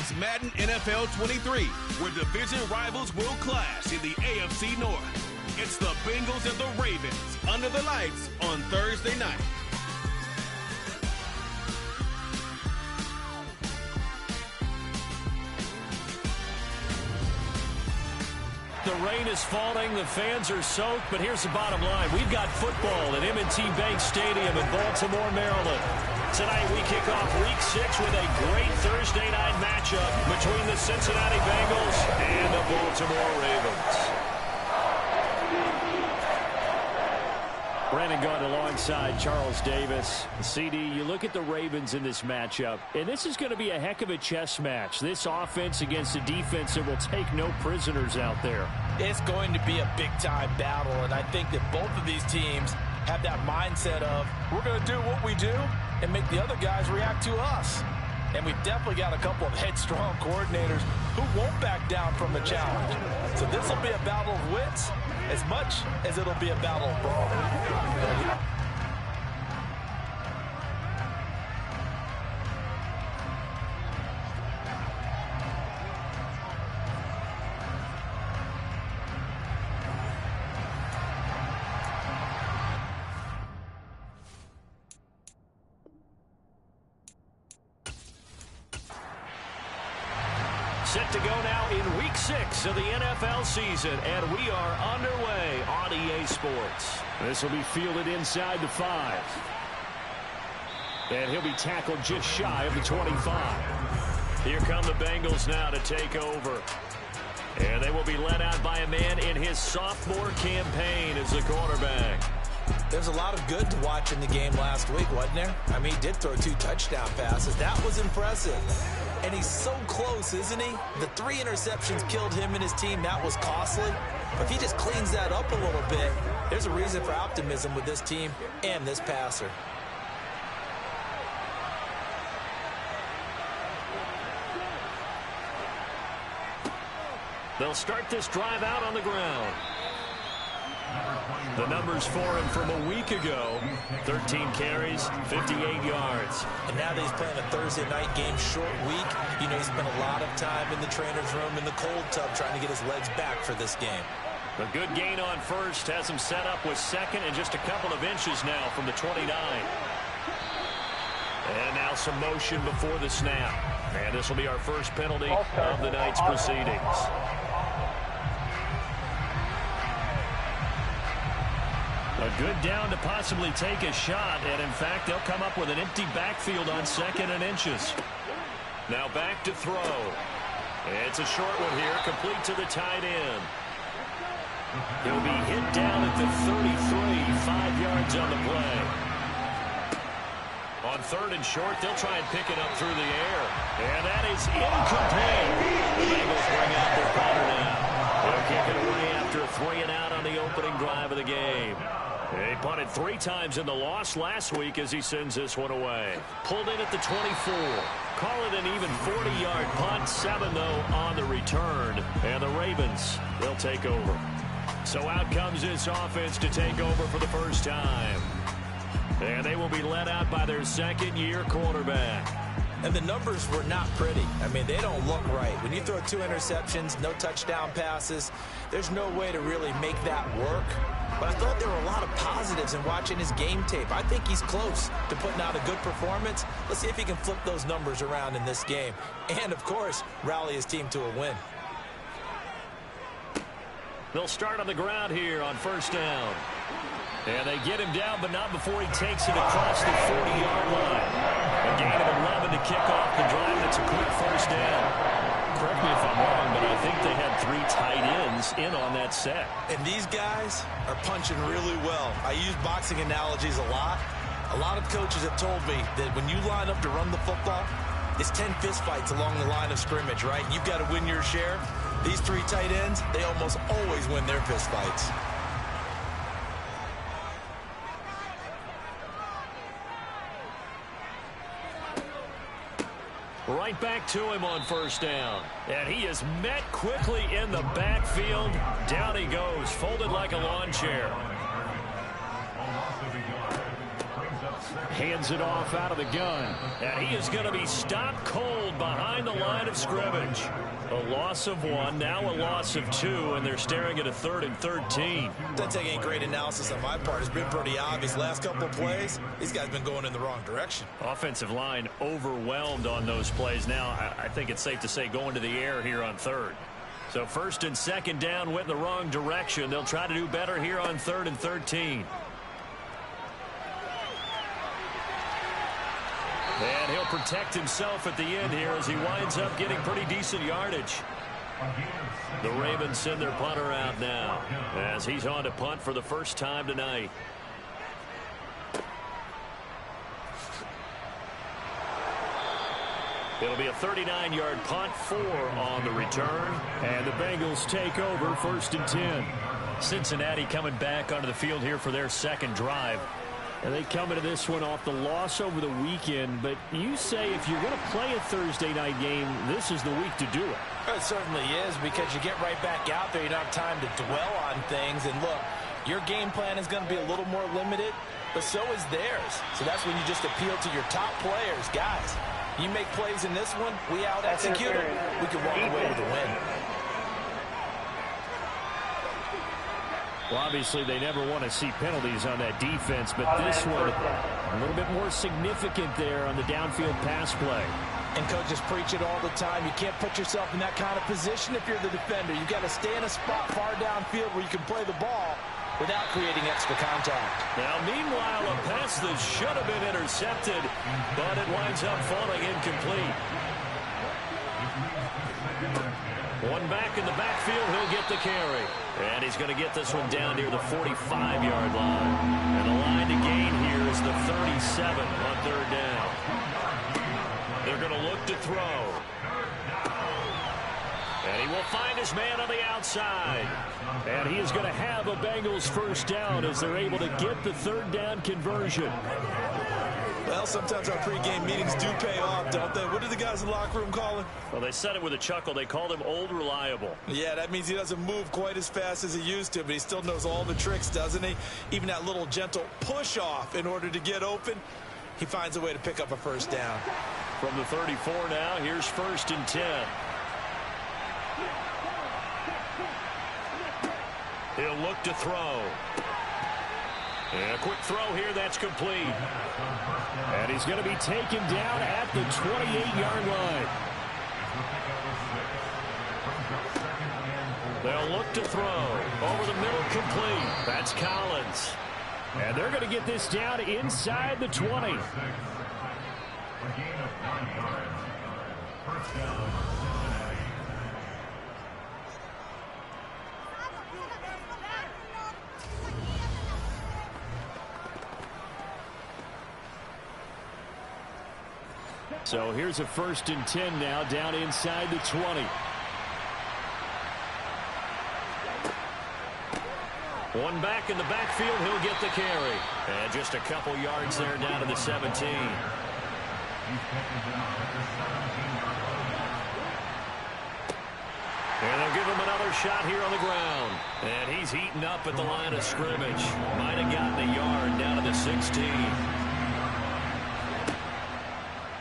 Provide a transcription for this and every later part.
It's Madden NFL 23, where division rivals will clash in the AFC North. It's the Bengals and the Ravens under the lights on Thursday night. The rain is falling, the fans are soaked, but here's the bottom line. We've got football at M&T Bank Stadium in Baltimore, Maryland. Tonight we kick off Week 6 with a great Thursday night matchup between the Cincinnati Bengals and the Baltimore Ravens. Brandon Gaunt alongside Charles Davis. CD, you look at the Ravens in this matchup, and this is going to be a heck of a chess match. This offense against a defense that will take no prisoners out there. It's going to be a big-time battle, and I think that both of these teams have that mindset of, we're going to do what we do and make the other guys react to us. And we've definitely got a couple of headstrong coordinators who won't back down from the challenge. So this will be a battle of wits as much as it'll be a battle of brawn. Set to go now in Week 6 of the NFL season, and we are underway on EA Sports. This will be fielded inside the 5. And he'll be tackled just shy of the 25. Here come the Bengals now to take over. And they will be led out by a man in his sophomore campaign as the quarterback. There's a lot of good to watch in the game last week, wasn't there? I mean, he did throw 2 touchdown passes. That was impressive. And he's so close, isn't he? The 3 interceptions killed him and his team. That was costly. But if he just cleans that up a little bit, there's a reason for optimism with this team and this passer. They'll start this drive out on the ground. The numbers for him from a week ago, 13 carries, 58 yards. And now that he's playing a Thursday night game, short week, you know, he spent a lot of time in the trainer's room in the cold tub trying to get his legs back for this game. A good gain on first has him set up with second and just a couple of inches now from the 29. And now some motion before the snap. And this will be our first penalty of the night's proceedings. A good down to possibly take a shot, and in fact, they'll come up with an empty backfield on 2nd and inches. Now back to throw. It's a short one here, complete to the tight end. He'll be hit down at the 33, 5 yards on the play. On 3rd and short, they'll try and pick it up through the air. And that is incomplete. The Bengals bring out their punter now. They'll kick it away after a 3 and out on the opening drive of the game. He punted 3 times in the loss last week as he sends this one away. Pulled in at the 24. Call it an even 40-yard punt. 7, though, on the return. And the Ravens, they'll take over. So out comes this offense to take over for the first time. And they will be led out by their second-year quarterback. And the numbers were not pretty. I mean, they don't look right. When you throw 2 interceptions, no touchdown passes, there's no way to really make that work. But I thought there were a lot of positives in watching his game tape. I think he's close to putting out a good performance. Let's see if he can flip those numbers around in this game. And, of course, rally his team to a win. They'll start on the ground here on 1st down. And they get him down, but not before he takes it across the 40-yard line. A gain of 11 to kick off the drive. That's a quick 1st down. Correct me if I'm wrong, but I think they had 3 tight ends in on that set. And these guys are punching really well. I use boxing analogies a lot. A lot of coaches have told me that when you line up to run the football, it's 10 fistfights along the line of scrimmage, right? You've got to win your share. These 3 tight ends, they almost always win their fistfights. Right back to him on 1st down. And he is met quickly in the backfield. Down he goes, folded like a lawn chair. Hands it off out of the gun. And he is going to be stopped cold behind the line of scrimmage. A loss of 1, now a loss of 2, and they're staring at a 3rd and 13. Doesn't take any great analysis on my part. It's been pretty obvious. Last couple of plays, these guys have been going in the wrong direction. Offensive line overwhelmed on those plays. Now, I think it's safe to say going to the air here on 3rd. So 1st and 2nd down went in the wrong direction. They'll try to do better here on 3rd and 13. And he'll protect himself at the end here as he winds up getting pretty decent yardage. The Ravens send their punter out now as he's on to punt for the first time tonight. It'll be a 39-yard punt, 4 on the return. And the Bengals take over 1st and 10. Cincinnati coming back onto the field here for their 2nd drive. And they come into this one off the loss over the weekend. But you say if you're going to play a Thursday night game, this is the week to do it. It certainly is, because you get right back out there. You don't have time to dwell on things. And look, your game plan is going to be a little more limited, but so is theirs. So that's when you just appeal to your top players. Guys, you make plays in this one, we out-execute them, we can walk away with a win. Well, obviously, they never want to see penalties on that defense, but this one a little bit more significant there on the downfield pass play. And coaches preach it all the time. You can't put yourself in that kind of position if you're the defender. You've got to stay in a spot far downfield where you can play the ball without creating extra contact. Now, meanwhile, a pass that should have been intercepted, but it winds up falling incomplete. One back in the backfield, he'll get the carry. And he's going to get this one down near the 45-yard line. And the line to gain here is the 37 on 3rd down. They're going to look to throw. And he will find his man on the outside. And he is going to have a Bengals 1st down as they're able to get the 3rd down conversion. Well, sometimes our pregame meetings do pay off, don't they? What did the guys in the locker room call him? Well, they said it with a chuckle. They called him Old Reliable. Yeah, that means he doesn't move quite as fast as he used to, but he still knows all the tricks, doesn't he? Even that little gentle push-off in order to get open, he finds a way to pick up a 1st down. From the 34 now, here's 1st and 10. He'll look to throw. And a quick throw here, that's complete. And he's going to be taken down at the 28-yard line. They'll look to throw. Over the middle, complete. That's Collins. And they're going to get this down inside the 20. So here's a 1st and 10 now, down inside the 20. One back in the backfield, he'll get the carry. And just a couple yards there down to the 17. And they'll give him another shot here on the ground. And he's heating up at the line of scrimmage. Might have gotten a yard down to the 16.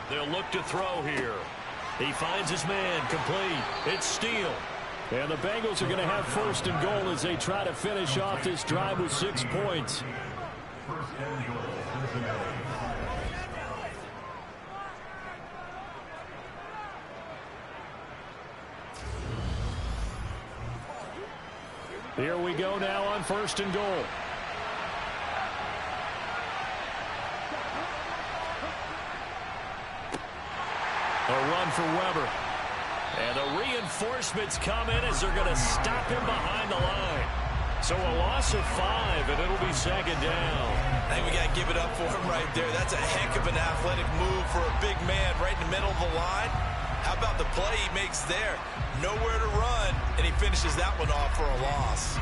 They'll look to throw here. He finds his man, complete. It's Steele. And the Bengals are going to have 1st and goal as they try to finish off this drive with 6 points. Here we go now on 1st and goal. A run for Weber. And the reinforcements come in as they're going to stop him behind the line. So a loss of 5, and it'll be 2nd down. I think we got to give it up for him right there. That's a heck of an athletic move for a big man right in the middle of the line. How about the play he makes there? Nowhere to run, and he finishes that one off for a loss.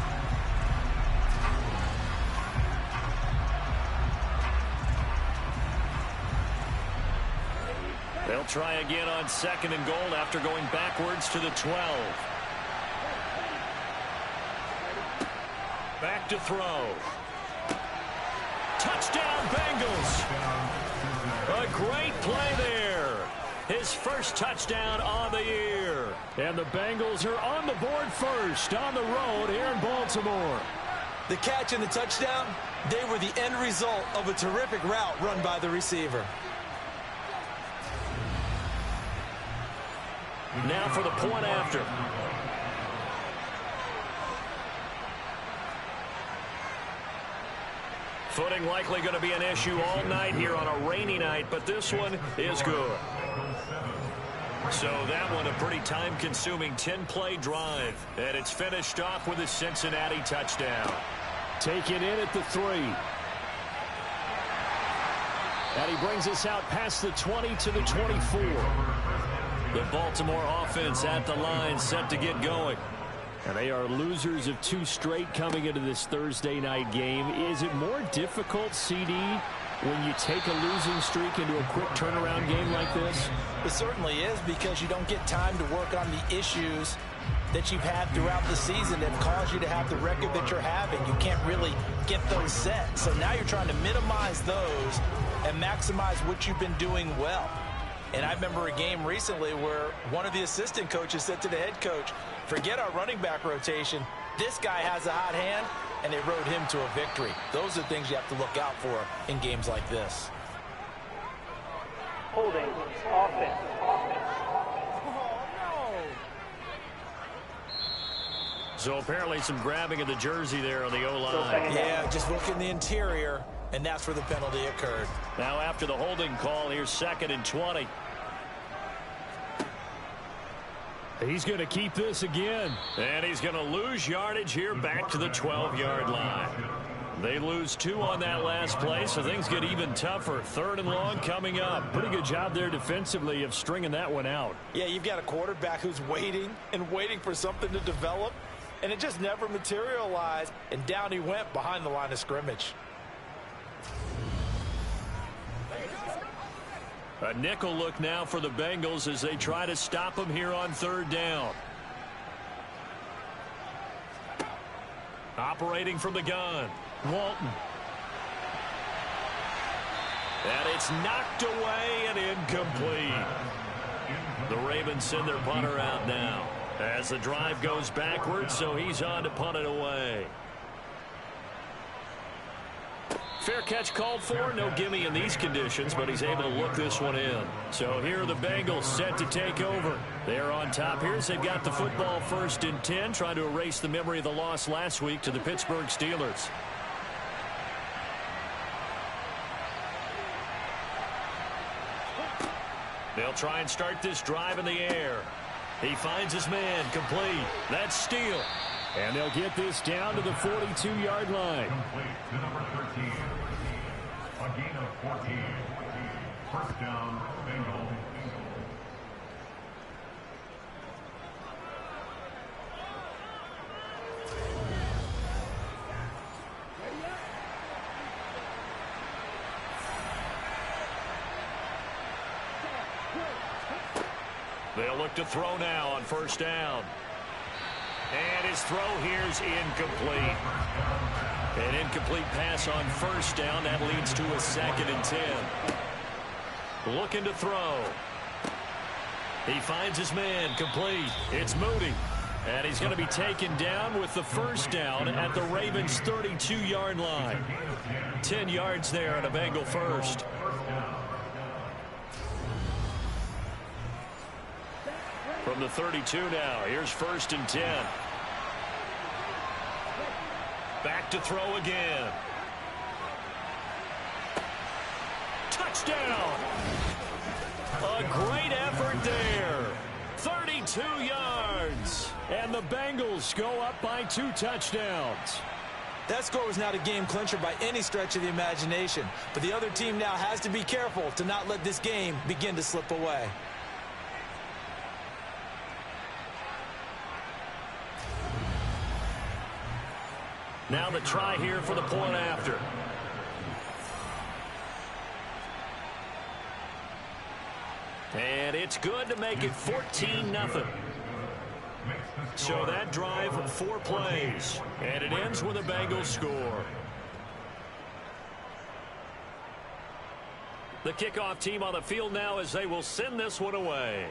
They'll try again on 2nd and goal after going backwards to the 12. Back to throw. Touchdown, Bengals. A great play there. His first touchdown on the year. And the Bengals are on the board first on the road here in Baltimore. The catch and the touchdown, they were the end result of a terrific route run by the receiver. Now for the point after. Footing likely going to be an issue all night here on a rainy night, but this one is good. So that one a pretty time-consuming 10-play drive, and it's finished off with a Cincinnati touchdown. Taken in at the 3. And he brings us out past the 20 to the 24. The Baltimore offense at the line set to get going. And they are losers of 2 straight coming into this Thursday night game. Is it more difficult, CD, when you take a losing streak into a quick turnaround game like this? It certainly is, because you don't get time to work on the issues that you've had throughout the season that caused you to have the record that you're having. You can't really get those set. So now you're trying to minimize those and maximize what you've been doing well. And I remember a game recently where one of the assistant coaches said to the head coach, forget our running back rotation. This guy has a hot hand, and they rode him to a victory. Those are things you have to look out for in games like this. Holding offense. So apparently some grabbing of the jersey there on the O-line. Yeah, just look in the interior, and that's where the penalty occurred. Now after the holding call, here's 2nd and 20. He's going to keep this again. And he's going to lose yardage here back to the 12-yard line. They lose 2 on that last play, so things get even tougher. 3rd and long coming up. Pretty good job there defensively of stringing that one out. Yeah, you've got a quarterback who's waiting and waiting for something to develop, and it just never materialized, and down he went behind the line of scrimmage. A nickel look now for the Bengals as they try to stop him here on 3rd down. Operating from the gun, Walton. And it's knocked away and incomplete. The Ravens send their punter out now as the drive goes backwards, so he's on to punt it away. Fair catch called for. No gimme in these conditions, but he's able to look this one in. So here are the Bengals set to take over. They're on top here as they've got the football 1st and 10, trying to erase the memory of the loss last week to the Pittsburgh Steelers. They'll try and start this drive in the air. He finds his man, complete. That's Steele. And they'll get this down to the 42-yard line. Complete to number 13. A gain of 14. 1st down, Bengals. They'll look to throw now on 1st down. And his throw here's incomplete. An incomplete pass on 1st down. That leads to a 2nd and 10. Looking to throw. He finds his man, complete. It's Moody. And he's going to be taken down with the 1st down at the Ravens' 32-yard line. 10 yards there and a Bengal first. From the 32 now, here's 1st and 10. Back to throw again. Touchdown! A great effort there. 32 yards. And the Bengals go up by 2 touchdowns. That score was not a game clincher by any stretch of the imagination. But the other team now has to be careful to not let this game begin to slip away. Now the try here for the point after. And it's good to make it 14-0. So that drive, 4 plays. And it ends with a Bengals score. The kickoff team on the field now as they will send this one away.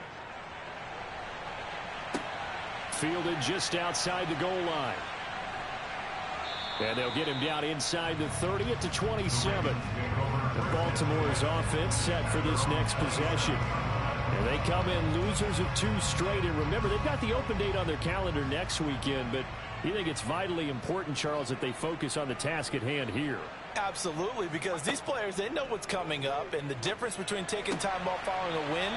Fielded just outside the goal line. And they'll get him down inside the 30 at the 27. Baltimore's offense set for this next possession. And they come in losers of 2 straight. And remember, they've got the open date on their calendar next weekend. But you think it's vitally important, Charles, that they focus on the task at hand here? Absolutely, because these players, they know what's coming up. And the difference between taking time off following a win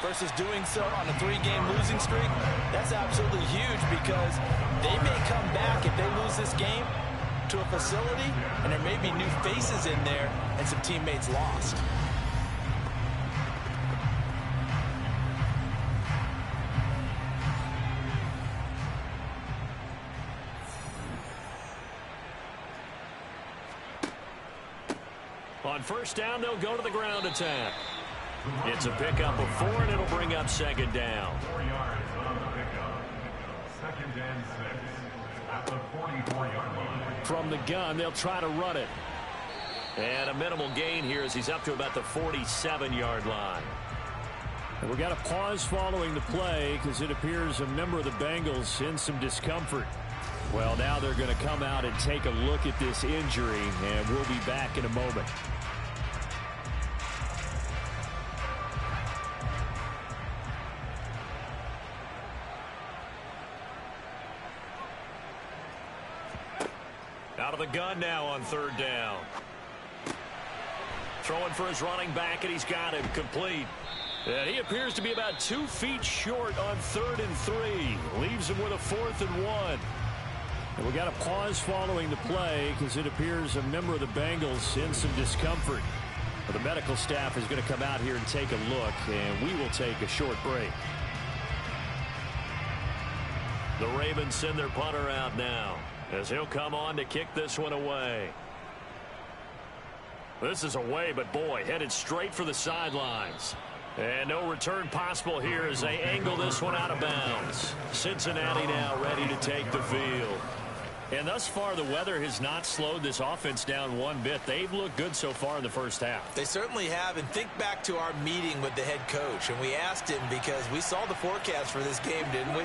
versus doing so on a 3-game losing streak, that's absolutely huge, because they may come back if they lose this game to a facility, and there may be new faces in there and some teammates lost. On first down, they'll go to the ground attack. It's a pickup of 4, and it'll bring up second down. 4 yards on the pickup. Second and 6 at the 44-yard line. From the gun, they'll try to run it. And a minimal gain here as he's up to about the 47-yard line. And we got a pause following the play because it appears a member of the Bengals in some discomfort. Well, now they're going to come out and take a look at this injury, and we'll be back in a moment. Out of the gun now on third down. Throwing for his running back, and he's got him complete. And he appears to be about 2 feet short on 3rd and 3. Leaves him with a 4th and 1. And we got a pause following the play because it appears a member of the Bengals in some discomfort. Well, the medical staff is going to come out here and take a look, and we will take a short break. The Ravens send their punter out now as he'll come on to kick this one away. This is away, but boy, headed straight for the sidelines. And no return possible here as they angle this one out of bounds. Cincinnati now ready to take the field. And thus far, the weather has not slowed this offense down one bit. They've looked good so far in the first half. They certainly have. And think back to our meeting with the head coach. And we asked him, because we saw the forecast for this game, didn't we?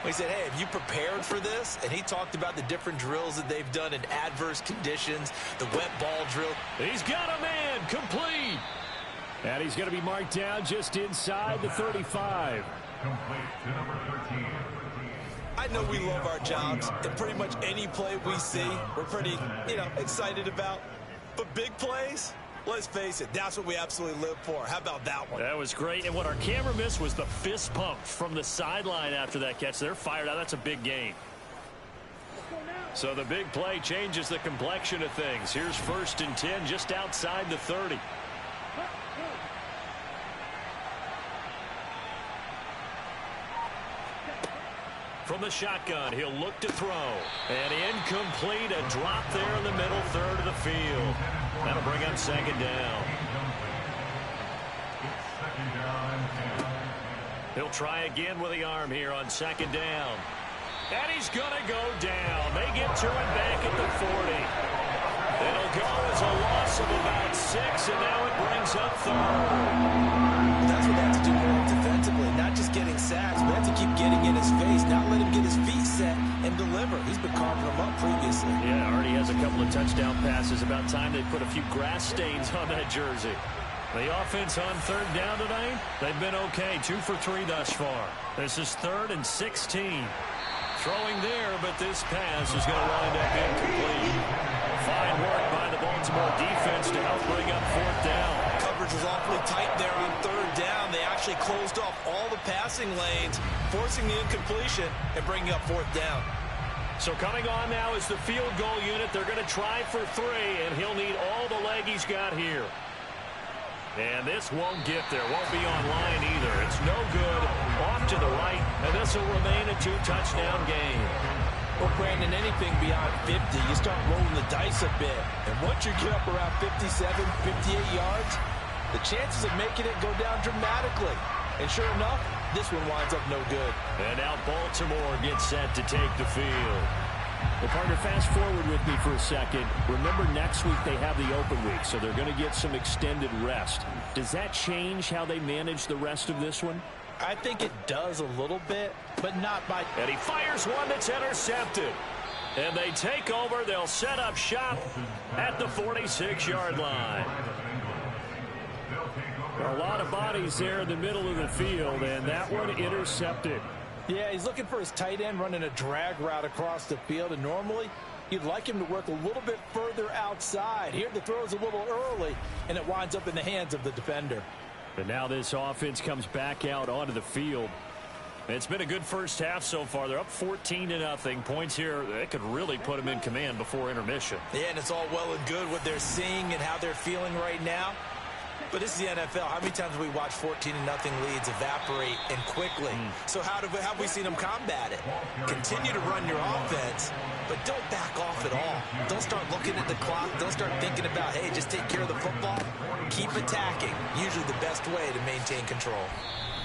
We said, hey, have you prepared for this? And he talked about the different drills that they've done in adverse conditions, the wet ball drill. He's got a man complete. And he's going to be marked down just inside the 35. Complete to number 13. I know we love our jobs, and pretty much any play we see, we're pretty, excited about. But big plays, let's face it, that's what we absolutely live for. How about that one? That was great. And what our camera missed was the fist pump from the sideline after that catch. They're fired out. That's a big gain. So the big play changes the complexion of things. Here's 1st and 10 just outside the 30. From the shotgun, he'll look to throw. And incomplete, a drop there in the middle third of the field. That'll bring up second down. He'll try again with the arm here on second down. And he's going to go down. They get to it back at the 40. It'll go as a loss of about 6, and now it brings up 3rd. That's what they have to do more defensively, not just getting sacks, but have to keep getting in his face, not let him get his feet set and deliver. He's been carving them up previously. Yeah, already has a couple of touchdown passes. About time they put a few grass stains on that jersey. The offense on 3rd down tonight, they've been okay. 2 for 3 thus far. This is 3rd and 16. Throwing there, but this pass is going to wind up incomplete. Fine work by the Baltimore defense to help bring up 4th down. Coverage was awfully tight there on 3rd down. They actually closed off all the passing lanes, forcing the incompletion and bringing up 4th down. So coming on now is the field goal unit. They're going to try for 3, and he'll need all the leg he's got here. And this won't get there. Won't be online either. It's no good. Off to the right, and this will remain a 2-touchdown game. Well, Brandon, anything beyond 50, you start rolling the dice a bit. And once you get up around 57, 58 yards, the chances of making it go down dramatically. And sure enough, this one winds up no good. And now Baltimore gets set to take the field. Well, partner, fast forward with me for a second. Remember, next week they have the open week, so they're going to get some extended rest. Does that change how they manage the rest of this one? I think it does a little bit, but not by... And he fires one that's intercepted. And they take over. They'll set up shop at the 46-yard line. A lot of bodies there in the middle of the field, and that one intercepted. Yeah, he's looking for his tight end running a drag route across the field, and normally you'd like him to work a little bit further outside. Here the throw is a little early, and it winds up in the hands of the defender. But now this offense comes back out onto the field. It's been a good first half so far. They're up 14-0. Points here, they could really put them in command before intermission. Yeah, and it's all well and good what they're seeing and how they're feeling right now. But this is the NFL. How many times have we watched 14-0 leads evaporate and quickly? So how have we seen them combat it? Continue to run your offense, but don't back off at all. Don't start looking at the clock. Don't start thinking about, hey, just take care of the football. Keep attacking. Usually the best way to maintain control.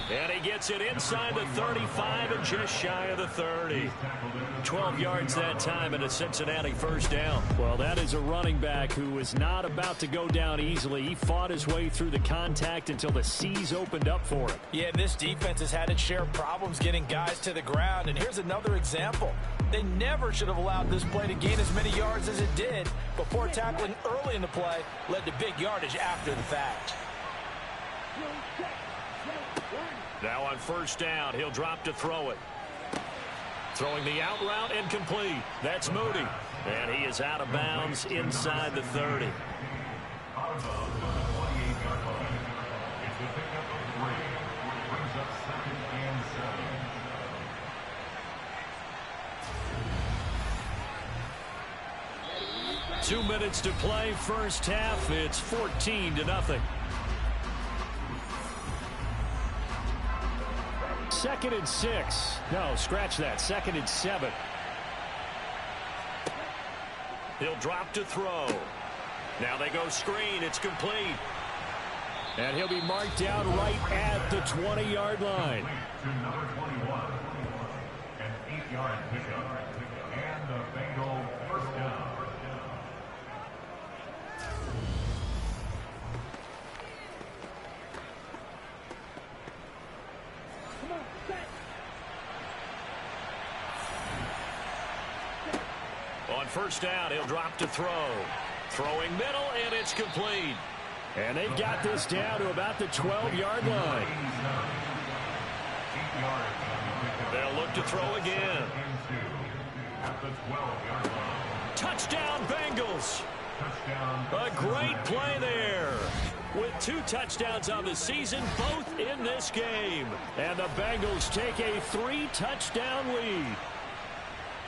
And he gets it inside the 35 and just shy of the 30. 12 yards that time and a Cincinnati first down. Well, that is a running back who was not about to go down easily. He fought his way through the contact until the seas opened up for him. Yeah, this defense has had its share of problems getting guys to the ground. And here's another example. They never should have allowed this play to gain as many yards as it did. But poor tackling early in the play led to big yardage after the fact. Now on first down, he'll drop to throw it. Throwing the out route and complete. That's Moody. And he is out of bounds inside the 30. Out of bounds on the 28-yard line. It's a pickup of 3, which brings up 2nd and 7. 2 minutes to play, first half. It's 14-0. 2nd and 6. No, scratch that. 2nd and 7. He'll drop to throw. Now they go screen. It's complete. And he'll be marked down right at the 20-yard line. To number 21. An 8-yard pickup. And the Bengals first down. On first down, he'll drop to throw. Throwing middle, and it's complete. And they've got this down to about the 12-yard line. They'll look to throw again. Touchdown, Bengals. A great play there. With 2 touchdowns on the season, both in this game. And the Bengals take a 3-touchdown lead.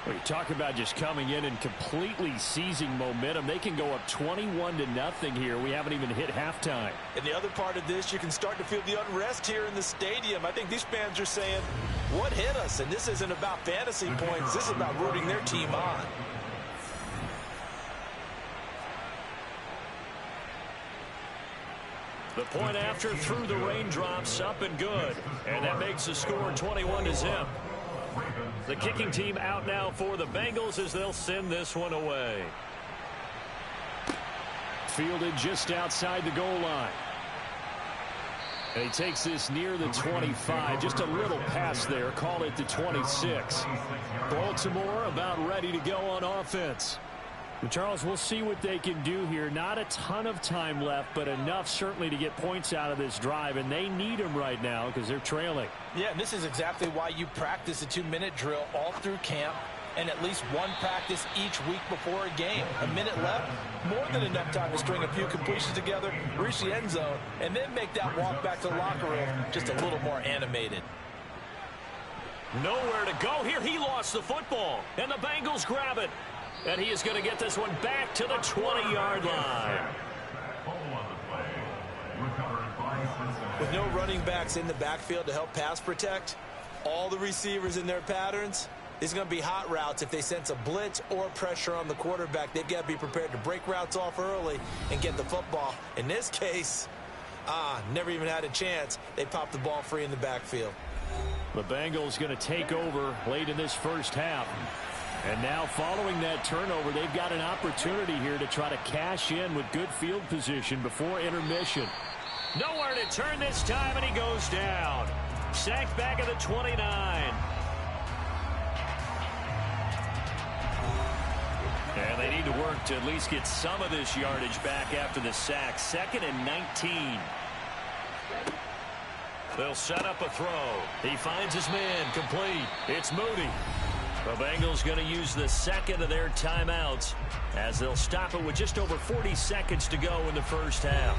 Well, you talk about just coming in and completely seizing momentum. They can go up 21-0 here. We haven't even hit halftime. And the other part of this, you can start to feel the unrest here in the stadium. I think these fans are saying, what hit us? And this isn't about fantasy points. This is about rooting their team on. The point after through the raindrops, up and good. And that makes the score 21-0. The kicking team out now for the Bengals as they'll send this one away. Fielded just outside the goal line. And he takes this near the 25. Just a little pass there. Call it the 26. Baltimore about ready to go on offense. Well, Charles, we'll see what they can do here. Not a ton of time left, but enough certainly to get points out of this drive, and they need them right now because they're trailing. Yeah, and this is exactly why you practice a 2-minute drill all through camp and at least one practice each week before a game. A minute left, more than enough time to string a few completions together, reach the end zone, and then make that walk back to the locker room just a little more animated. Nowhere to go here. He lost the football, and the Bengals grab it. And he is going to get this one back to the 20-yard line. With no running backs in the backfield to help pass protect, all the receivers in their patterns, it's going to be hot routes if they sense a blitz or pressure on the quarterback. They've got to be prepared to break routes off early and get the football. In this case, never even had a chance. They popped the ball free in the backfield. The Bengals going to take over late in this first half. And now following that turnover, they've got an opportunity here to try to cash in with good field position before intermission. Nowhere to turn this time, and he goes down. Sacked back at the 29. And they need to work to at least get some of this yardage back after the sack. 2nd and 19. They'll set up a throw. He finds his man, complete. It's Moody. The Bengals going to use the second of their timeouts as they'll stop it with just over 40 seconds to go in the first half.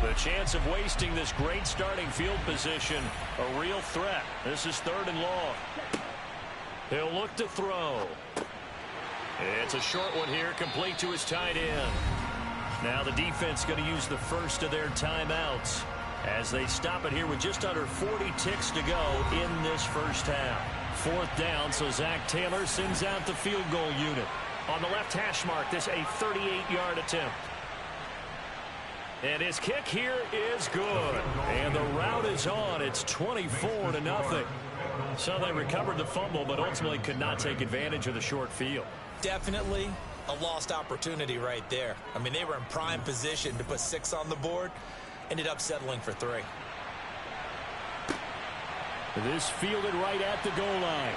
The chance of wasting this great starting field position, a real threat. This is 3rd and long. He'll look to throw. It's a short one here, complete to his tight end. Now the defense going to use the first of their timeouts as they stop it here with just under 40 ticks to go in this first half. 4th down, so Zach Taylor sends out the field goal unit. On the left hash mark, this a 38-yard attempt. And his kick here is good. And the route is on. It's 24-0. So they recovered the fumble, but ultimately could not take advantage of the short field. Definitely a lost opportunity right there. I mean, they were in prime position to put 6 on the board. Ended up settling for 3. This fielded right at the goal line.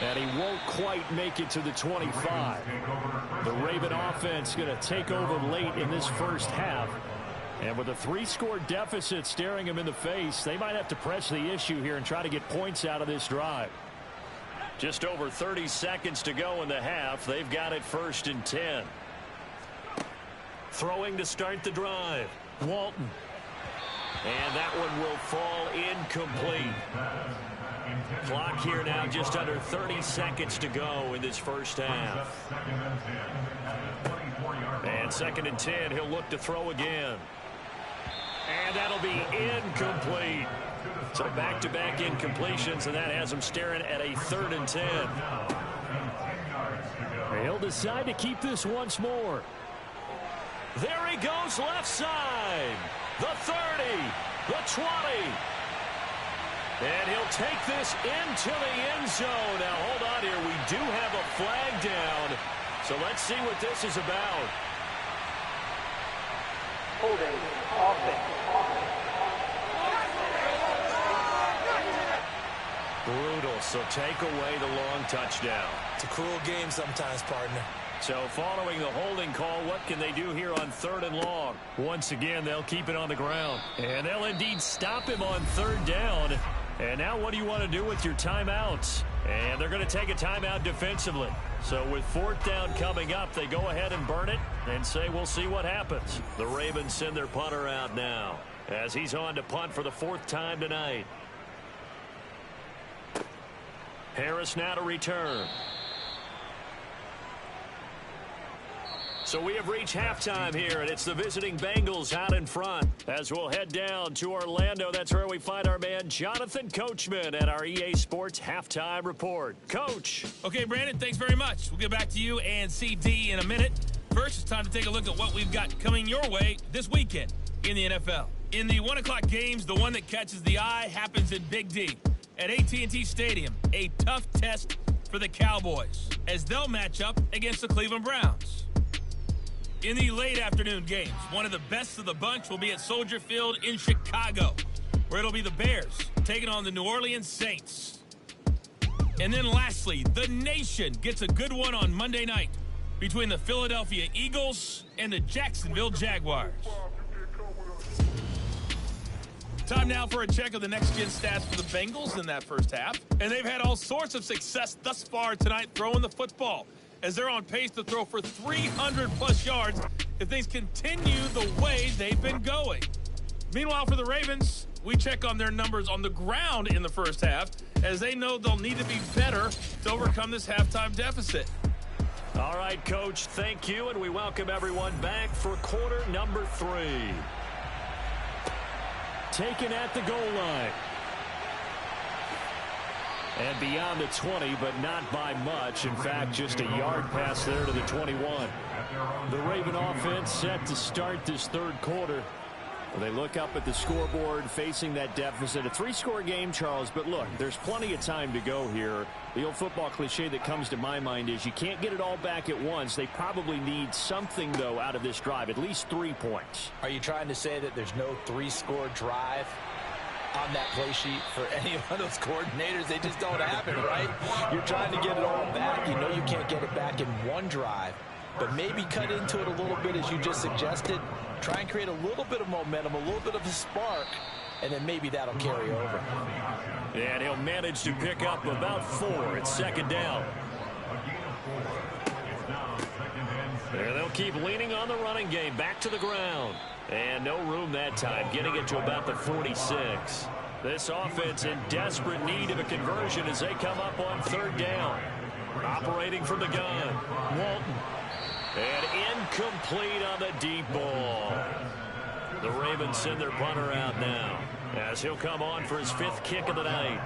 And he won't quite make it to the 25. The Raven offense going to take over late in this first half. And with a 3-score deficit staring him in the face, they might have to press the issue here and try to get points out of this drive. Just over 30 seconds to go in the half. They've got it 1st and 10. Throwing to start the drive. Walton. And that one will fall incomplete. Clock here now just under 30 seconds to go in this first half. And 2nd and 10, he'll look to throw again. And that'll be incomplete. So back-to-back incompletions, and that has him staring at a 3rd and 10. He'll decide to keep this once more. There he goes left side. The 30, the 20. And he'll take this into the end zone. Now, hold on here. We do have a flag down. So let's see what this is about. Holding offense. Brutal. So take away the long touchdown. It's a cruel game sometimes, partner. So following the holding call, what can they do here on 3rd and long? Once again, they'll keep it on the ground. And they'll indeed stop him on 3rd down. And now what do you want to do with your timeouts? And they're going to take a timeout defensively. So with 4th down coming up, they go ahead and burn it and say we'll see what happens. The Ravens send their punter out now as he's on to punt for the 4th time tonight. Harris now to return. So we have reached halftime here, and it's the visiting Bengals out in front. As we'll head down to Orlando, that's where we find our man Jonathan Coachman at our EA Sports Halftime Report. Coach. Okay, Brandon, thanks very much. We'll get back to you and CD in a minute. First, it's time to take a look at what we've got coming your way this weekend in the NFL. In the 1 o'clock games, the one that catches the eye happens in Big D at AT&T Stadium, a tough test for the Cowboys as they'll match up against the Cleveland Browns. In the late afternoon games, one of the best of the bunch will be at Soldier Field in Chicago, where it'll be the Bears taking on the New Orleans Saints. And then lastly, the nation gets a good one on Monday night between the Philadelphia Eagles and the Jacksonville Jaguars. Time now for a check of the next-gen stats for the Bengals in that first half. And they've had all sorts of success thus far tonight throwing the football, as they're on pace to throw for 300-plus yards if things continue the way they've been going. Meanwhile, for the Ravens, we check on their numbers on the ground in the first half, as they know they'll need to be better to overcome this halftime deficit. All right, Coach, thank you, and we welcome everyone back for quarter number 3. Taken at the goal line. And beyond the 20, but not by much. In fact, just a yard pass there to the 21. The Raven offense set to start this 3rd quarter. They look up at the scoreboard facing that deficit. A 3-score game, Charles, but look, there's plenty of time to go here. The old football cliche that comes to my mind is you can't get it all back at once. They probably need something, though, out of this drive, at least 3 points. Are you trying to say that there's no 3-score drive on that play sheet for any one of those coordinators? They just don't have it, right? You're trying to get it all back. You know you can't get it back in one drive, but maybe cut into it a little bit as you just suggested. Try and create a little bit of momentum, a little bit of a spark, and then maybe that'll carry over. And he'll manage to pick up about 4. It's 2nd down. And they'll keep leaning on the running game. Back to the ground. And no room that time, getting it to about the 46. This offense in desperate need of a conversion as they come up on 3rd down. Operating from the gun, Walton. And incomplete on the deep ball. The Ravens send their punter out now as he'll come on for his 5th kick of the night.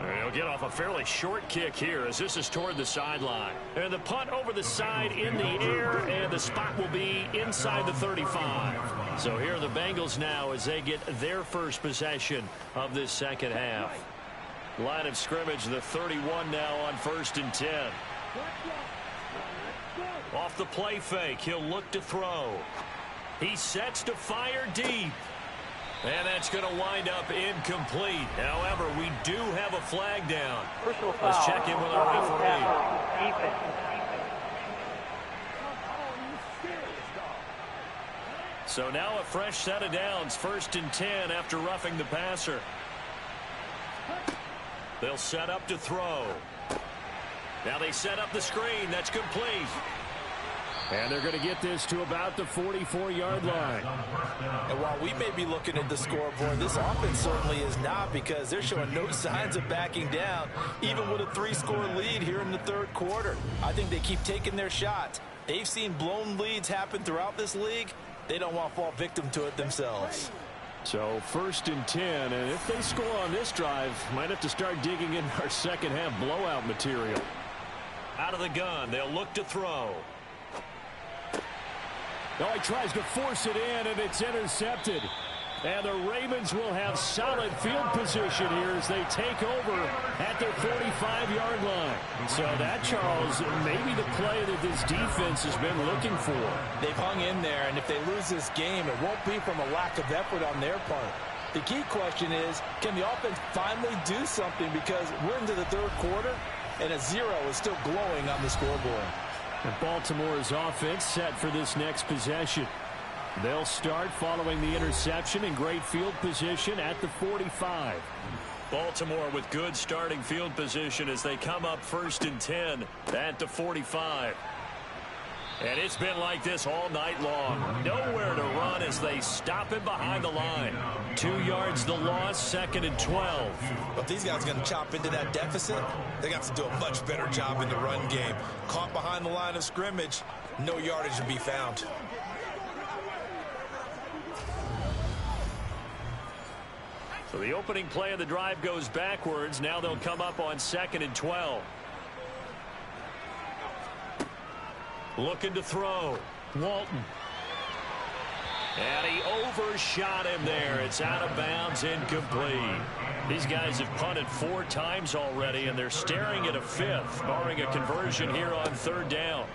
And he'll get off a fairly short kick here as this is toward the sideline. And the punt over the side in the air, and the spot will be inside the 35. So here are the Bengals now as they get their first possession of this second half. Line of scrimmage, the 31 now on 1st and 10. Off the play fake, he'll look to throw. He sets to fire deep. And that's going to wind up incomplete. However, we do have a flag down. Let's check in with our referee. So now a fresh set of downs, 1st and 10 after roughing the passer. They'll set up to throw. Now they set up the screen. That's complete. And they're going to get this to about the 44-yard line. And while we may be looking at the scoreboard, this offense certainly is not, because they're showing no signs of backing down, even with a 3-score lead here in the 3rd quarter. I think they keep taking their shots. They've seen blown leads happen throughout this league. They don't want to fall victim to it themselves. So 1st and 10, and if they score on this drive, might have to start digging in our second half blowout material. Out of the gun, they'll look to throw. Oh, he tries to force it in, and it's intercepted. And the Ravens will have solid field position here as they take over at their 45-yard line. So that, Charles, may be the play that this defense has been looking for. They've hung in there, and if they lose this game, it won't be from a lack of effort on their part. The key question is, can the offense finally do something, because we're into the 3rd quarter, and a 0 is still glowing on the scoreboard. And Baltimore's offense set for this next possession. They'll start following the interception in great field position at the 45. Baltimore with good starting field position as they come up 1st and 10 at the 45. And it's been like this all night long. Nowhere to run as they stop him behind the line. 2 yards the loss, 2nd and 12. But these guys are going to chop into that deficit. They got to do a much better job in the run game. Caught behind the line of scrimmage, no yardage to be found. So the opening play of the drive goes backwards. Now they'll come up on 2nd and 12. Looking to throw. Walton. And he overshot him there. It's out of bounds, incomplete. These guys have punted 4 times already, and they're staring at a 5th, barring a conversion here on 3rd down.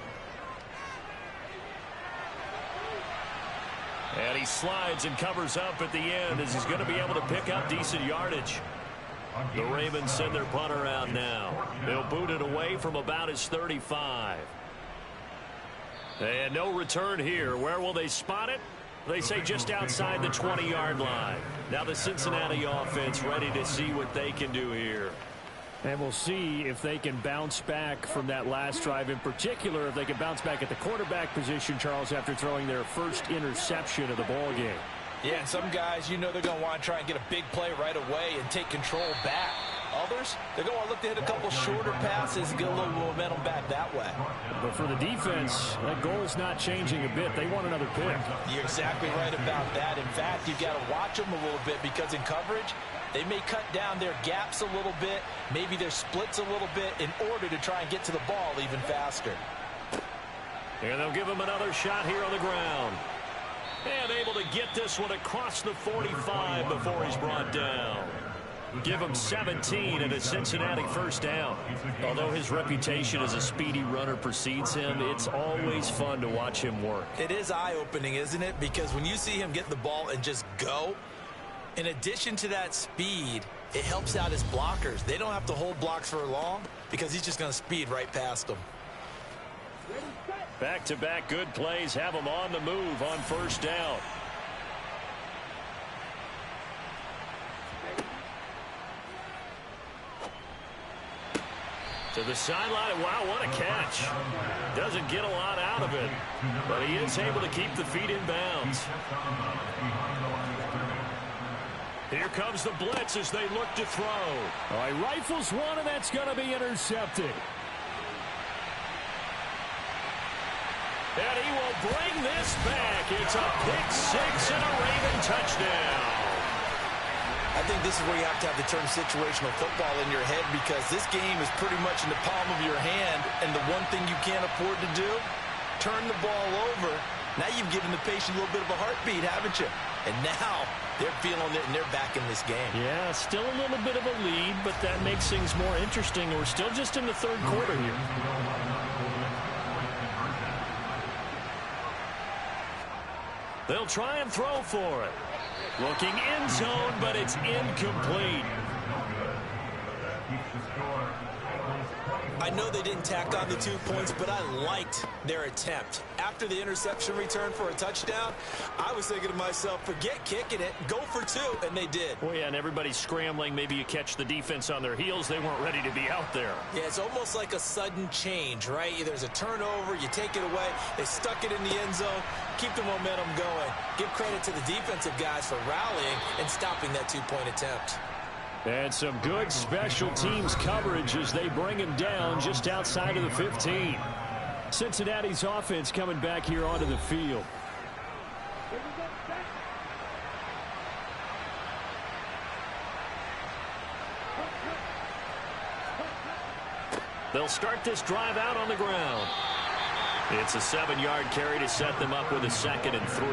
And he slides and covers up at the end as he's going to be able to pick up decent yardage. The Ravens send their punter out now. They'll boot it away from about his 35. And no return here. Where will they spot it? They say just outside the 20-yard line. Now the Cincinnati offense ready to see what they can do here. And we'll see if they can bounce back from that last drive, in particular if they can bounce back at the quarterback position, Charles, after throwing their first interception of the ball game. Yeah, and some guys, you know, they're going to want to try and get a big play right away and take control back. Others, they're going to look to hit a couple shorter passes and get a little momentum back that way. But for the defense, that goal's not changing a bit. They want another pick. You're exactly right about that. In fact, you've got to watch them a little bit, because in coverage, they may cut down their gaps a little bit, maybe their splits a little bit, in order to try and get to the ball even faster. And they'll give him another shot here on the ground. And able to get this one across the 45 before he's brought down. Give him 17 and a Cincinnati first down. Although his reputation as a speedy runner precedes him, it's always fun to watch him work. It is eye-opening, isn't it? Because when you see him get the ball and just go, in addition to that speed, it helps out his blockers. They don't have to hold blocks for long because he's just going to speed right past them. Back-to-back good plays have him on the move on first down. To the sideline. Wow, what a catch. Doesn't get a lot out of it, but he is able to keep the feet in bounds. Here comes the blitz as they look to throw. All right, rifles one, and that's going to be intercepted. And he will bring this back. It's a pick six and a Raven touchdown. I think this is where you have to have the term situational football in your head, because this game is pretty much in the palm of your hand, and the one thing you can't afford to do, turn the ball over. Now you've given the patient a little bit of a heartbeat, haven't you? And now they're feeling it, and they're back in this game. Yeah, still a little bit of a lead, but that makes things more interesting. We're still just in the third quarter here. They'll try and throw for it. Looking in zone, but it's incomplete. I know they didn't tack on the 2 points, but I liked their attempt. After the interception return for a touchdown, I was thinking to myself, forget kicking it, go for two, and they did. Well, yeah, and everybody's scrambling. Maybe you catch the defense on their heels. They weren't ready to be out there. Yeah, it's almost like a sudden change, right? There's a turnover, you take it away, they stuck it in the end zone, keep the momentum going. Give credit to the defensive guys for rallying and stopping that 2-point attempt. And some good special teams coverage as they bring him down just outside of the 15. Cincinnati's offense coming back here onto the field. They'll start this drive out on the ground. It's a 7-yard carry to set them up with a 2nd and 3.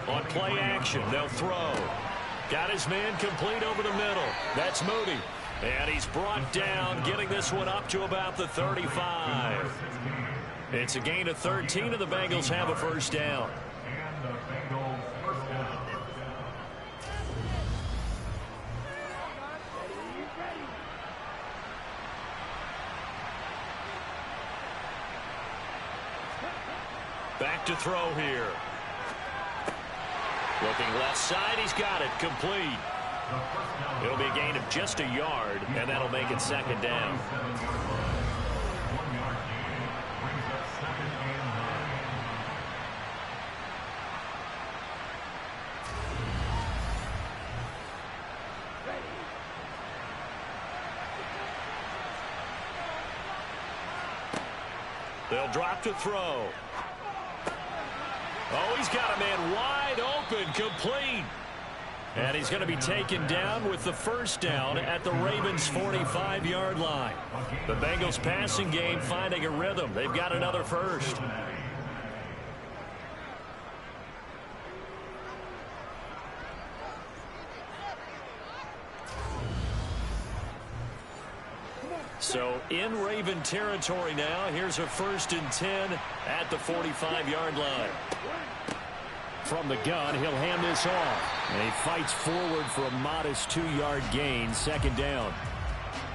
On play action, they'll throw. Got his man complete over the middle. That's Moody. And he's brought down, getting this one up to about the 35. It's a gain of 13, and the Bengals have a first down. Back to throw here. Looking left side, he's got it, complete. It'll be a gain of just a yard, and that'll make it 2nd down. They'll drop to throw. Oh, he's got a man wide open, complete. And he's going to be taken down with the first down at the Ravens' 45-yard line. The Bengals passing game finding a rhythm. They've got another first. So in Raven territory now. Here's a 1st and 10 at the 45-yard line. From the gun, he'll hand this off. And he fights forward for a modest 2-yard gain, 2nd down.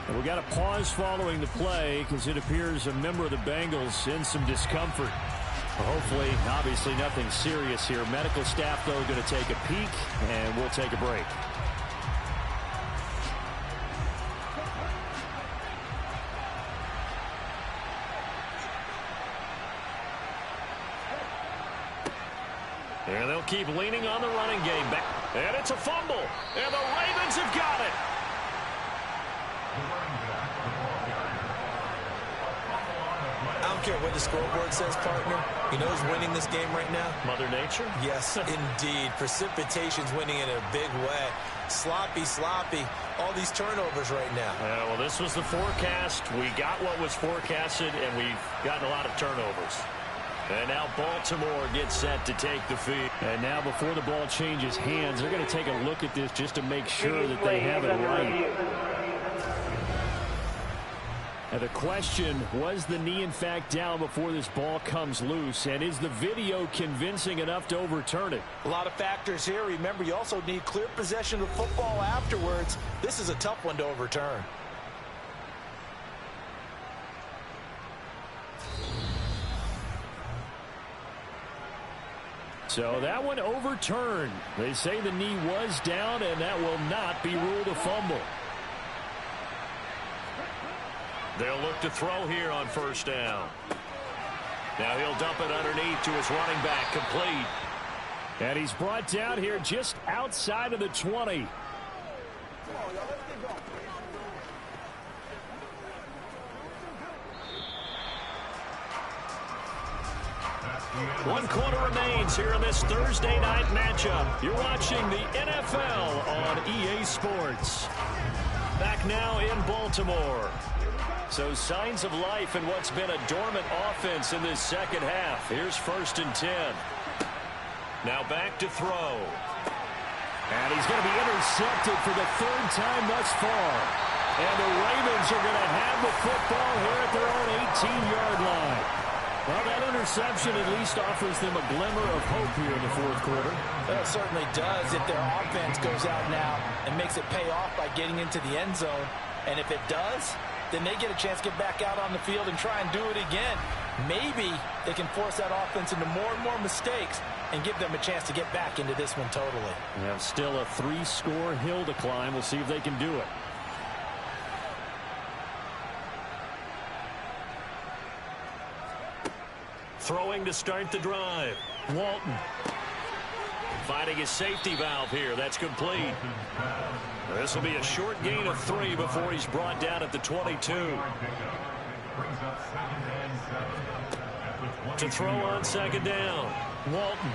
And we got a pause following the play because it appears a member of the Bengals in some discomfort. Hopefully, obviously nothing serious here. Medical staff, though, going to take a peek, and we'll take a break. And they'll keep leaning on the running game back. And it's a fumble. And the Ravens have got it. I don't care what the scoreboard says, partner. You know who's winning this game right now? Mother Nature? Yes, indeed. Precipitation's winning in a big way. Sloppy, all these turnovers right now. Yeah, well, this was the forecast. We got what was forecasted, and we've gotten a lot of turnovers. And now Baltimore gets set to take the field. And now before the ball changes hands, they're going to take a look at this just to make sure that they have it right. And the question, was the knee in fact down before this ball comes loose? And is the video convincing enough to overturn it? A lot of factors here. Remember, you also need clear possession of football afterwards. This is a tough one to overturn. So that one overturned. They say the knee was down, and that will not be ruled a fumble. They'll look to throw here on first down. Now he'll dump it underneath to his running back, complete. And he's brought down here just outside of the 20. One quarter remains here in this Thursday night matchup. You're watching the NFL on EA Sports. Back now in Baltimore. So signs of life in what's been a dormant offense in this second half. Here's 1st and 10. Now back to throw. And he's going to be intercepted for the 3rd time thus far. And the Ravens are going to have the football here at their own 18-yard line. Well, that interception at least offers them a glimmer of hope here in the 4th quarter. Well, it certainly does if their offense goes out now and makes it pay off by getting into the end zone. And if it does, then they get a chance to get back out on the field and try and do it again. Maybe they can force that offense into more and more mistakes and give them a chance to get back into this one totally. Yeah, still a 3-score hill to climb. We'll see if they can do it. Throwing to start the drive. Walton. Finding his safety valve here. That's complete. This will be a short gain of 3 before he's brought down at the 22. To throw on 2nd down. Walton.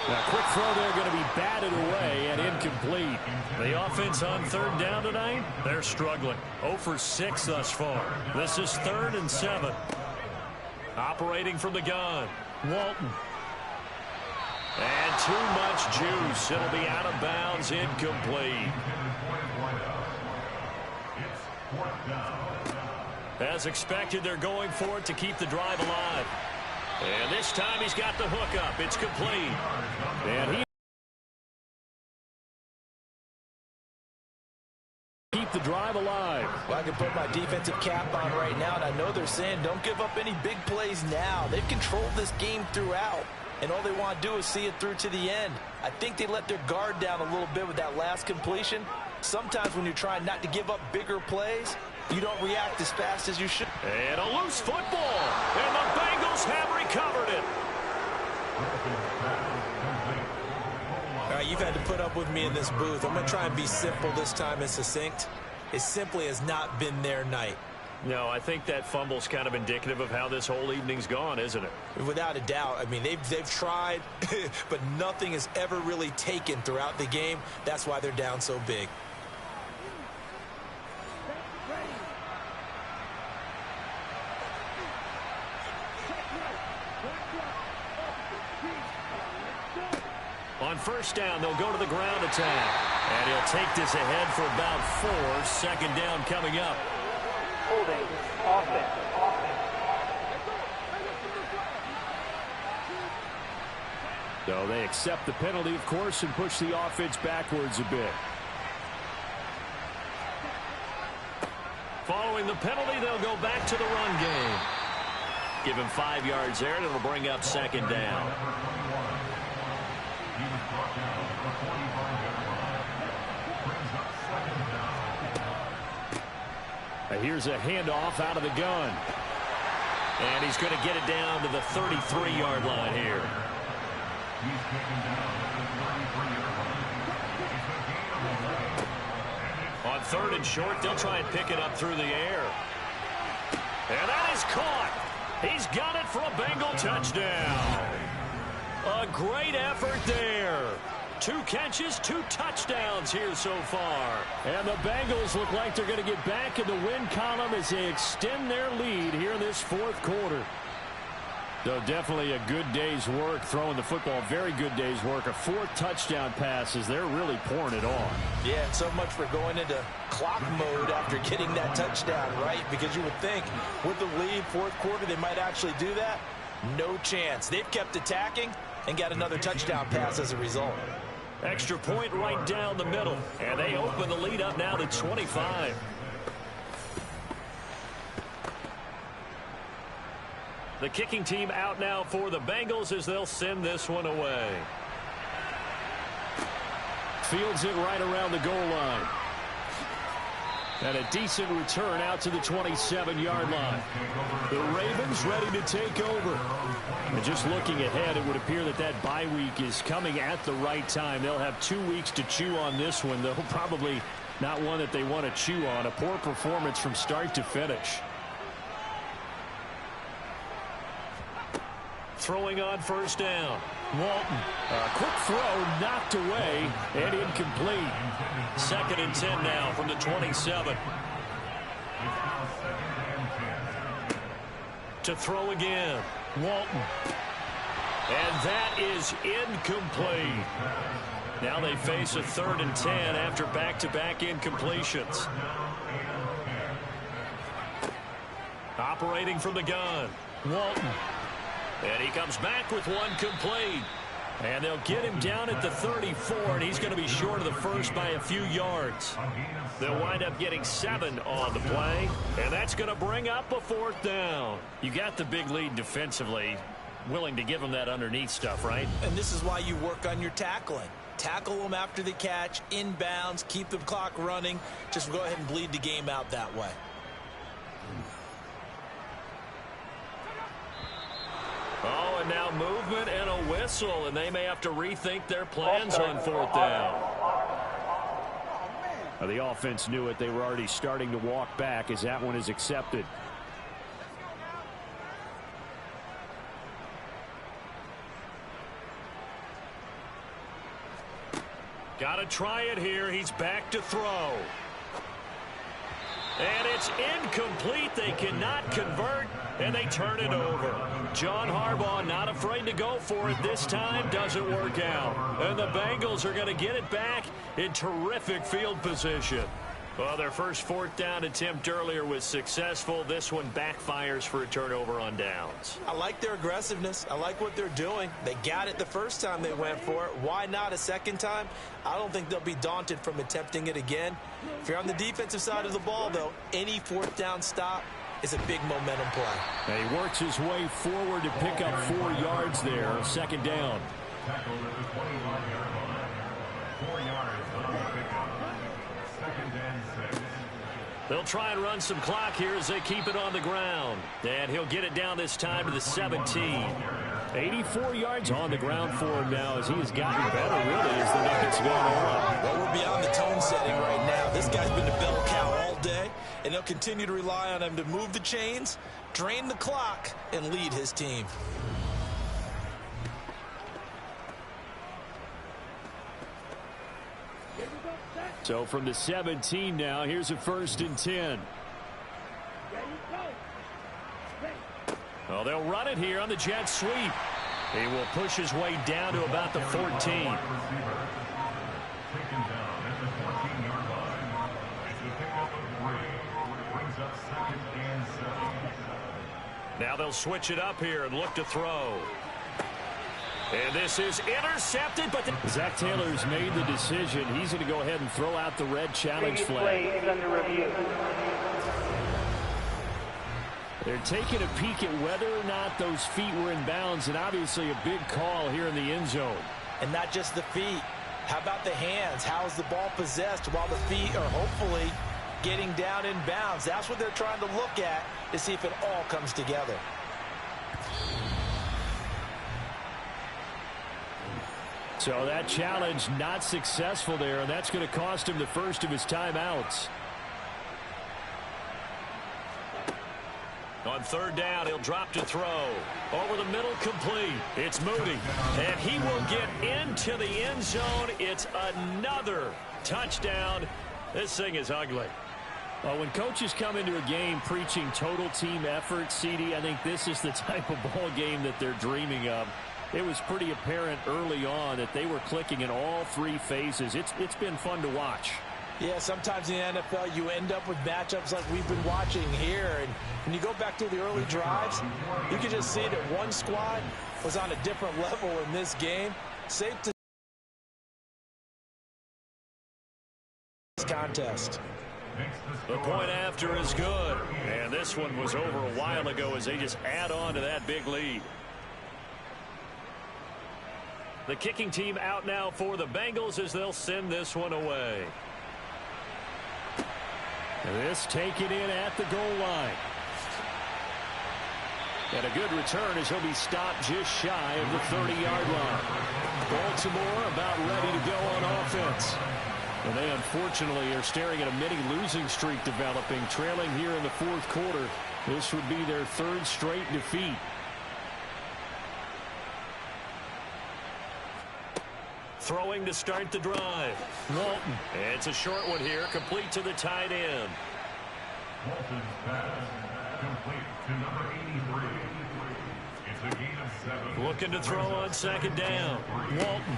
Now, quick throw there going to be batted away and incomplete. The offense on 3rd down tonight, they're struggling. 0 for 6 thus far. This is 3rd and 7. Operating from the gun. Walton. And too much juice. It'll be out of bounds, incomplete. As expected, they're going for it to keep the drive alive. And this time he's got the hook up. It's complete. And he keep the drive alive. Well, I can put my defensive cap on right now, and I know they're saying don't give up any big plays now. They've controlled this game throughout, and all they want to do is see it through to the end. I think they let their guard down a little bit with that last completion. Sometimes when you're trying not to give up bigger plays, you don't react as fast as you should. And a loose football, and the Bengals have recovered it. All right, you've had to put up with me in this booth. I'm going to try and be simple this time and succinct. It simply has not been their night. No, I think that fumble's kind of indicative of how this whole evening's gone, isn't it? Without a doubt. I mean, they've tried, but nothing is ever really taken throughout the game. That's why they're down so big. On 1st down, they'll go to the ground attack. And he'll take this ahead for about 4. 2nd down coming up. Holding offense. So they accept the penalty, of course, and push the offense backwards a bit. Following the penalty, they'll go back to the run game. Give him 5 yards there, and it'll bring up 2nd down. Here's a handoff out of the gun. And he's going to get it down to the 33-yard line here. On 3rd and short, they'll try and pick it up through the air. And that is caught. He's got it for a Bengal touchdown. A great effort there. 2 catches, 2 touchdowns here so far. And the Bengals look like they're going to get back in the win column as they extend their lead here in this 4th quarter. So definitely a good day's work throwing the football. Very good day's work. A 4th touchdown pass as they're really pouring it on. Yeah, and so much for going into clock mode after getting that touchdown, right? Because you would think with the lead, 4th quarter, they might actually do that. No chance. They've kept attacking and got another touchdown pass as a result. Extra point right down the middle. And they open the lead up now to 25. The kicking team out now for the Bengals as they'll send this one away. Fields it right around the goal line. And a decent return out to the 27-yard line. The Ravens ready to take over. And just looking ahead, it would appear that that bye week is coming at the right time. They'll have 2 weeks to chew on this one, though probably not one that they want to chew on. A poor performance from start to finish. Throwing on 1st down. Walton. A quick throw knocked away and incomplete. 2nd and 10 now from the 27. To throw again. Walton. And that is incomplete. Now they face a 3rd and 10 after back-to-back incompletions. Operating from the gun. Walton. And he comes back with one complete. And they'll get him down at the 34, and he's going to be short of the first by a few yards. They'll wind up getting 7 on the play, and that's going to bring up a 4th down. You got the big lead defensively. Willing to give them that underneath stuff, right? And this is why you work on your tackling. Tackle them after the catch, inbounds, keep the clock running. Just go ahead and bleed the game out that way. Oh, and now movement and a whistle, and they may have to rethink their plans on 4th down. Well, the offense knew it. They were already starting to walk back as that one is accepted. Got to try it here. He's back to throw. And it's incomplete. They cannot convert, and they turn it over. John Harbaugh not afraid to go for it this time. Doesn't work out. And the Bengals are going to get it back in terrific field position. Well, their first 4th down attempt earlier was successful. This one backfires for a turnover on downs. I like their aggressiveness. I like what they're doing. They got it the first time they went for it. Why not a second time? I don't think they'll be daunted from attempting it again. If you're on the defensive side of the ball, though, any 4th down stop is a big momentum play. And he works his way forward to pick up 4 yards there. 2nd down. Tackle at the 21-yard line. 4 yards on the pickup. 2nd and 6. They'll try and run some clock here as they keep it on the ground. And he'll get it down this time to the 17. 84 yards on the ground for him now as he has gotten better, really, as the Nuggets go on. Well, we're beyond the tone setting right now. This guy's been the bell cow all day, and they'll continue to rely on him to move the chains, drain the clock, and lead his team. So from the 17 now, here's a 1st and 10. Well, they'll run it here on the jet sweep. He will push his way down to about the 14. Taken down at the 14-yard line. It's a pickup of 3. Brings up 2nd and 7. Now they'll switch it up here and look to throw. And this is intercepted, but Zach Taylor's made the decision. He's going to go ahead and throw out the red challenge flag. Play is under review. They're taking a peek at whether or not those feet were in bounds, and obviously a big call here in the end zone. And not just the feet. How about the hands? How is the ball possessed while the feet are hopefully getting down in bounds? That's what they're trying to look at to see if it all comes together. So that challenge not successful there, and that's going to cost him the first of his timeouts. On third down, he'll drop to throw. Over the middle, complete. It's Moody. And he will get into the end zone. It's another touchdown. This thing is ugly. Well, when coaches come into a game preaching total team effort, CD, I think this is the type of ball game that they're dreaming of. It was pretty apparent early on that they were clicking in all three phases. It's been fun to watch. Yeah, sometimes in the NFL you end up with matchups like we've been watching here. And when you go back to the early drives, you can just see that one squad was on a different level in this game. Safe to this contest. The point after is good. And this one was over a while ago as they just add on to that big lead. The kicking team out now for the Bengals as they'll send this one away. This taken in at the goal line. And a good return as he'll be stopped just shy of the 30-yard line. Baltimore about ready to go on offense. And they unfortunately are staring at a mini losing streak developing, trailing here in the fourth quarter. This would be their third straight defeat. Throwing to start the drive. Walton. It's a short one here, complete to the tight end. Walton's pass, complete to number 83. It's a gain of 7. Looking to throw on second down. Walton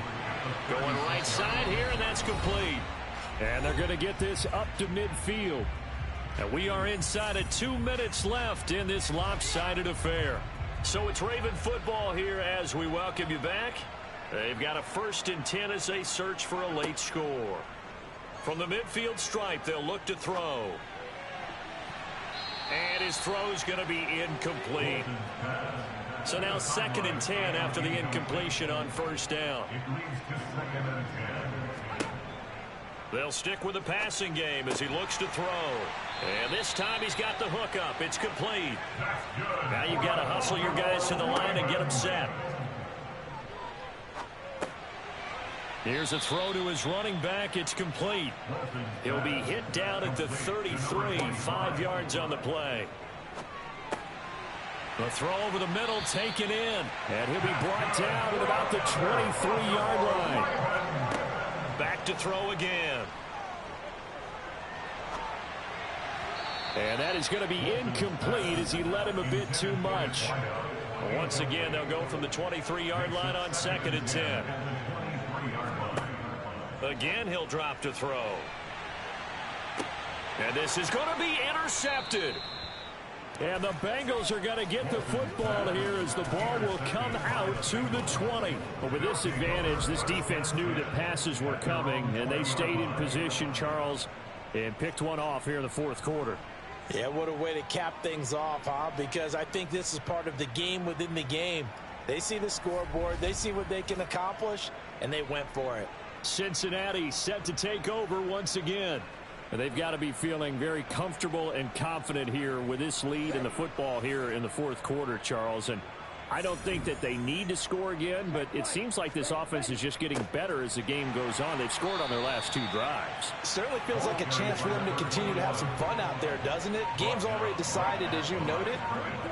going right side here, and that's complete. And they're going to get this up to midfield. And we are inside of 2 minutes left in this lopsided affair. So it's Raven football here as we welcome you back. They've got a 1st and 10 as they search for a late score. From the midfield stripe, they'll look to throw. And his throw's going to be incomplete. So now 2nd and 10 after the incompletion on first down. It leads to 2nd and 10. They'll stick with the passing game as he looks to throw. And this time he's got the hook up. It's complete. Now you've got to hustle your guys to the line and get them set. Here's a throw to his running back. It's complete. He'll be hit down at the 33, 5 yards on the play. The throw over the middle taken in. And he'll be brought down at about the 23-yard line. Back to throw again. And that is going to be incomplete as he led him a bit too much. Once again, they'll go from the 23-yard line on 2nd and 10. Again, he'll drop to throw. And this is going to be intercepted. And the Bengals are going to get the football here as the ball will come out to the 20. But with this advantage, this defense knew that passes were coming, and they stayed in position, Charles, and picked one off here in the fourth quarter. Yeah, what a way to cap things off, huh? Because I think this is part of the game within the game. They see the scoreboard, they see what they can accomplish, and they went for it. Cincinnati set to take over once again. And they've got to be feeling very comfortable and confident here with this lead in the football here in the fourth quarter, Charles. And I don't think that they need to score again, but it seems like this offense is just getting better as the game goes on. They've scored on their last 2 drives. Certainly feels like a chance for them to continue to have some fun out there, doesn't it? Game's already decided, as you noted,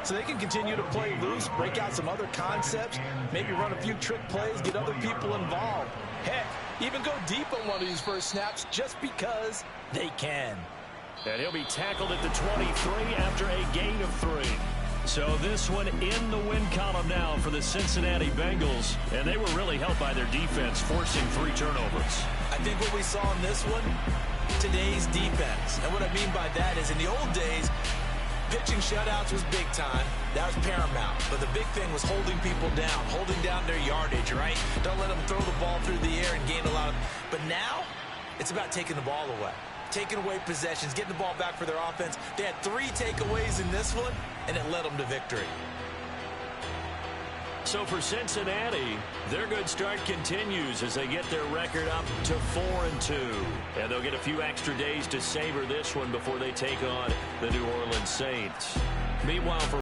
so they can continue to play loose, break out some other concepts, maybe run a few trick plays, get other people involved. Heck, even go deep on one of these first snaps just because they can. And he'll be tackled at the 23 after a gain of 3. So this one in the win column now for the Cincinnati Bengals. And they were really helped by their defense, forcing 3 turnovers. I think what we saw in this one, today's defense. And what I mean by that is in the old days, pitching shutouts was big time. That was paramount. But the big thing was holding people down, holding down their yardage, right? Don't let them throw the ball through the air and gain a lot of... But now, it's about taking the ball away. Taking away possessions, getting the ball back for their offense. They had 3 takeaways in this one, and it led them to victory. So for Cincinnati, their good start continues as they get their record up to 4-2. And they'll get a few extra days to savor this one before they take on the New Orleans Saints. Meanwhile, for